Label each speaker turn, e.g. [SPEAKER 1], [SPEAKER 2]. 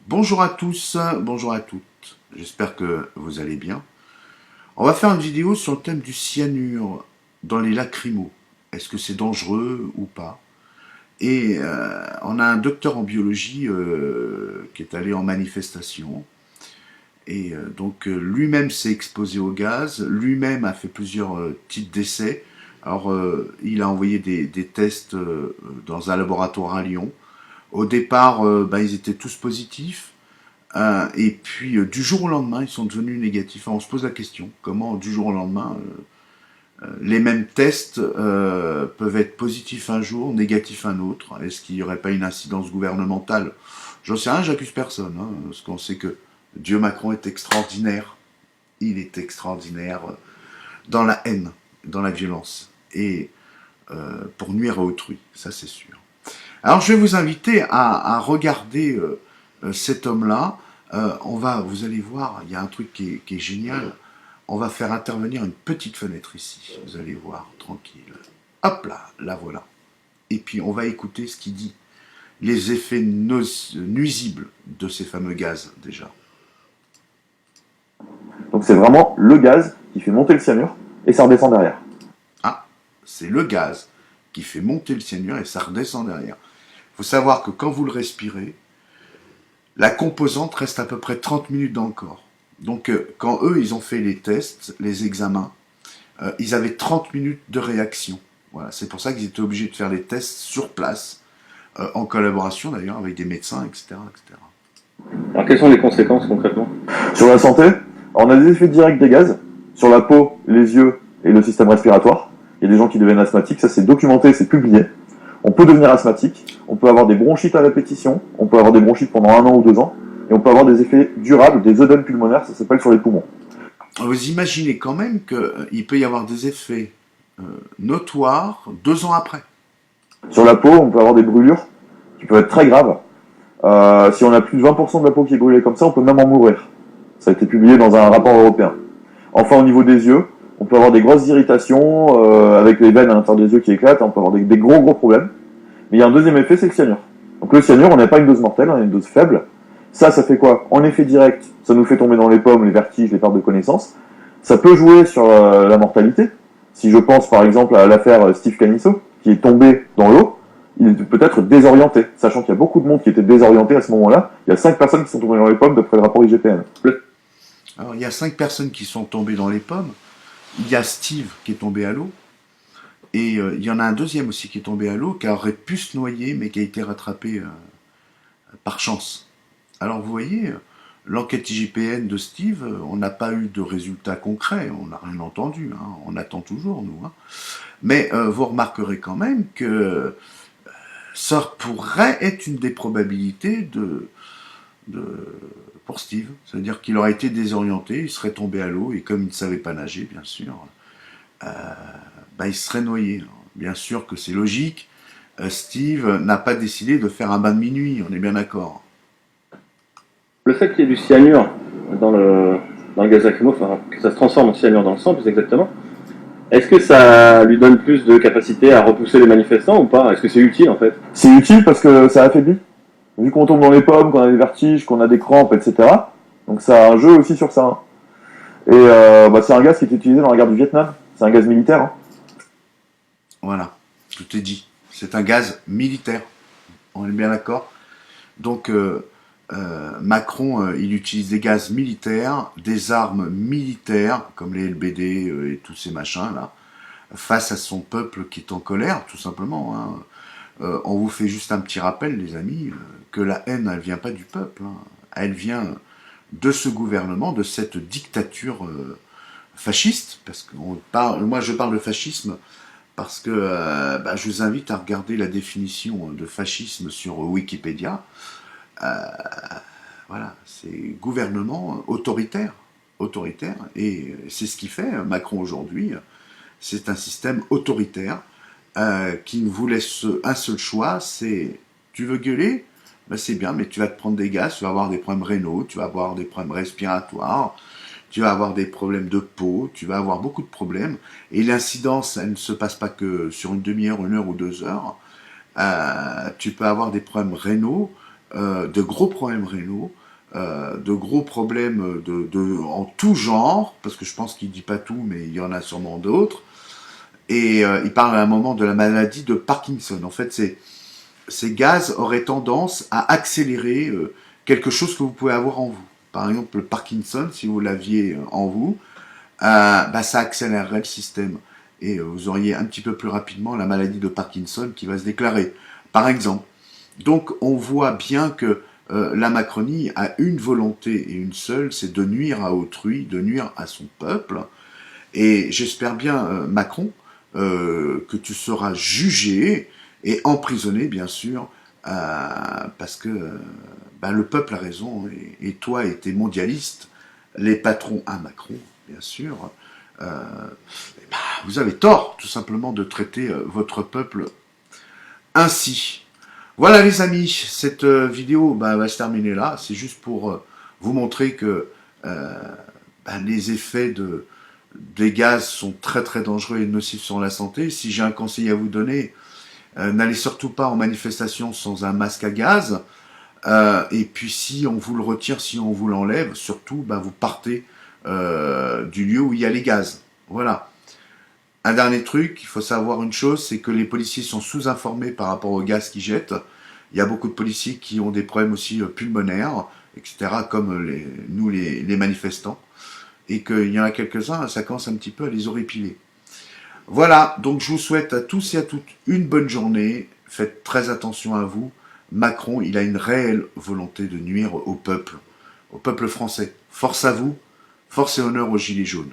[SPEAKER 1] Bonjour à tous, bonjour à toutes. J'espère que vous allez bien. On va faire une vidéo sur le thème du cyanure dans les lacrymos. Est-ce que c'est dangereux ou pas? Et on a un docteur en biologie qui est allé en manifestation. Et lui-même s'est exposé au gaz, lui-même a fait plusieurs types d'essais. Alors il a envoyé des tests dans un laboratoire à Lyon. Au départ, ils étaient tous positifs. Et puis du jour au lendemain, ils sont devenus négatifs. Alors, on se pose la question, comment du jour au lendemain, les mêmes tests peuvent être positifs un jour, négatifs un autre? Est-ce qu'il n'y aurait pas une incidence gouvernementale? J'en sais rien, j'accuse personne, hein, parce qu'on sait que Dieu Macron est extraordinaire. Il est extraordinaire dans la haine, dans la violence, et pour nuire à autrui, ça c'est sûr. Alors je vais vous inviter à regarder cet homme-là. Vous allez voir, il y a un truc qui est génial. On va faire intervenir une petite fenêtre ici. Vous allez voir, tranquille. Hop là, la voilà. Et puis on va écouter ce qu'il dit. Les effets nuisibles de ces fameux gaz, déjà.
[SPEAKER 2] Donc c'est vraiment le gaz qui fait monter le cyanure et ça redescend derrière.
[SPEAKER 1] Ah, c'est le gaz qui fait monter le cyanure et ça redescend derrière. Il faut savoir que quand vous le respirez, la composante reste à peu près 30 minutes dans le corps. Donc quand eux, ils ont fait les tests, les examens, ils avaient 30 minutes de réaction. Voilà, c'est pour ça qu'ils étaient obligés de faire les tests sur place, en collaboration d'ailleurs avec des médecins, etc., etc.
[SPEAKER 3] Alors, quelles sont les conséquences concrètement?
[SPEAKER 2] Sur la santé, on a des effets directs des gaz sur la peau, les yeux et le système respiratoire. Il y a des gens qui deviennent asthmatiques, ça c'est documenté, c'est publié. On peut devenir asthmatique, on peut avoir des bronchites à répétition, on peut avoir des bronchites pendant 1 an ou 2 ans, et on peut avoir des effets durables, des œdèmes pulmonaires, ça s'appelle sur les poumons.
[SPEAKER 1] Vous imaginez quand même qu'il peut y avoir des effets notoires 2 ans après.
[SPEAKER 2] Sur la peau, on peut avoir des brûlures qui peuvent être très graves. Si on a plus de 20% de la peau qui est brûlée comme ça, on peut même en mourir. Ça a été publié dans un rapport européen. Enfin, au niveau des yeux, on peut avoir des grosses irritations avec les veines à l'intérieur des yeux qui éclatent, on peut avoir des gros problèmes. Mais il y a un deuxième effet, c'est le cyanure. Donc le cyanure, on n'a pas une dose mortelle, on a une dose faible. Ça fait quoi? En effet direct, ça nous fait tomber dans les pommes, les vertiges, les pertes de connaissance. Ça peut jouer sur la mortalité. Si je pense par exemple à l'affaire Steve Canisso, qui est tombé dans l'eau, il peut être désorienté, sachant qu'il y a beaucoup de monde qui était désorienté à ce moment-là. Il y a 5 personnes qui sont tombées dans les pommes d'après le rapport IGPN.
[SPEAKER 1] Alors il y a 5 personnes qui sont tombées dans les pommes. Il y a Steve qui est tombé à l'eau. Et il y en a un deuxième aussi qui est tombé à l'eau, qui aurait pu se noyer, mais qui a été rattrapé par chance. Alors vous voyez, l'enquête IGPN de Steve, on n'a pas eu de résultats concrets, on n'a rien entendu, hein, on attend toujours nous. Hein. Mais vous remarquerez quand même que ça pourrait être une des probabilités pour Steve. C'est-à-dire qu'il aurait été désorienté, il serait tombé à l'eau, et comme il ne savait pas nager, bien sûr, il serait noyé. Bien sûr que c'est logique, Steve n'a pas décidé de faire un bain de minuit, on est bien d'accord.
[SPEAKER 3] Le fait qu'il y ait du cyanure dans le gaz lacrymo, enfin, que ça se transforme en cyanure dans le sang plus exactement, est-ce que ça lui donne plus de capacité à repousser les manifestants ou pas? Est-ce que c'est utile en fait?
[SPEAKER 2] C'est utile parce que ça affaiblit. Vu qu'on tombe dans les pommes, qu'on a des vertiges, qu'on a des crampes, etc. Donc ça a un jeu aussi sur ça. Hein. Et c'est un gaz qui est utilisé dans la guerre du Vietnam. C'est un gaz militaire. Hein.
[SPEAKER 1] Voilà, tout est dit. C'est un gaz militaire, on est bien d'accord. Donc Macron, il utilise des gaz militaires, des armes militaires, comme les LBD et tous ces machins-là, face à son peuple qui est en colère, tout simplement. Hein. On vous fait juste un petit rappel, les amis, que la haine, elle vient pas du peuple. Hein. Elle vient de ce gouvernement, de cette dictature fasciste, parce que moi je parle de fascisme parce que je vous invite à regarder la définition de fascisme sur Wikipédia. Voilà, c'est gouvernement autoritaire, et c'est ce qui fait Macron aujourd'hui. C'est un système autoritaire qui ne vous laisse un seul choix, c'est tu veux gueuler, c'est bien, mais tu vas te prendre des gaz, tu vas avoir des problèmes rénaux, tu vas avoir des problèmes respiratoires, tu vas avoir des problèmes de peau, tu vas avoir beaucoup de problèmes, et l'incidence, elle ne se passe pas que sur une demi-heure, 1 heure ou 2 heures. Tu peux avoir des problèmes rénaux, de gros problèmes rénaux, de gros problèmes en tout genre, parce que je pense qu'il dit pas tout, mais il y en a sûrement d'autres. Et il parle à un moment de la maladie de Parkinson. En fait, ces gaz auraient tendance à accélérer quelque chose que vous pouvez avoir en vous. Par exemple, le Parkinson, si vous l'aviez en vous, ça accélérerait le système. Et vous auriez un petit peu plus rapidement la maladie de Parkinson qui va se déclarer, par exemple. Donc on voit bien que la Macronie a une volonté et une seule, c'est de nuire à autrui, de nuire à son peuple. Et j'espère bien, Macron, que tu seras jugé et emprisonné, bien sûr, parce que le peuple a raison, et toi et tes mondialistes, les patrons à Macron, bien sûr, vous avez tort, tout simplement, de traiter votre peuple ainsi. Voilà les amis, cette vidéo va se terminer là. C'est juste pour vous montrer que les effets des gaz sont très très dangereux et nocifs sur la santé. Si j'ai un conseil à vous donner, n'allez surtout pas en manifestation sans un masque à gaz. Et puis si on vous le retire, si on vous l'enlève, surtout vous partez du lieu où il y a les gaz. Voilà. Un dernier truc, il faut savoir une chose, c'est que les policiers sont sous-informés par rapport aux gaz qu'ils jettent. Il y a beaucoup de policiers qui ont des problèmes aussi pulmonaires, etc., comme nous les manifestants. Et qu'il y en a quelques-uns, ça commence un petit peu à les horripiler. Voilà, donc je vous souhaite à tous et à toutes une bonne journée. Faites très attention à vous. Macron, il a une réelle volonté de nuire au peuple français. Force à vous, force et honneur aux Gilets jaunes.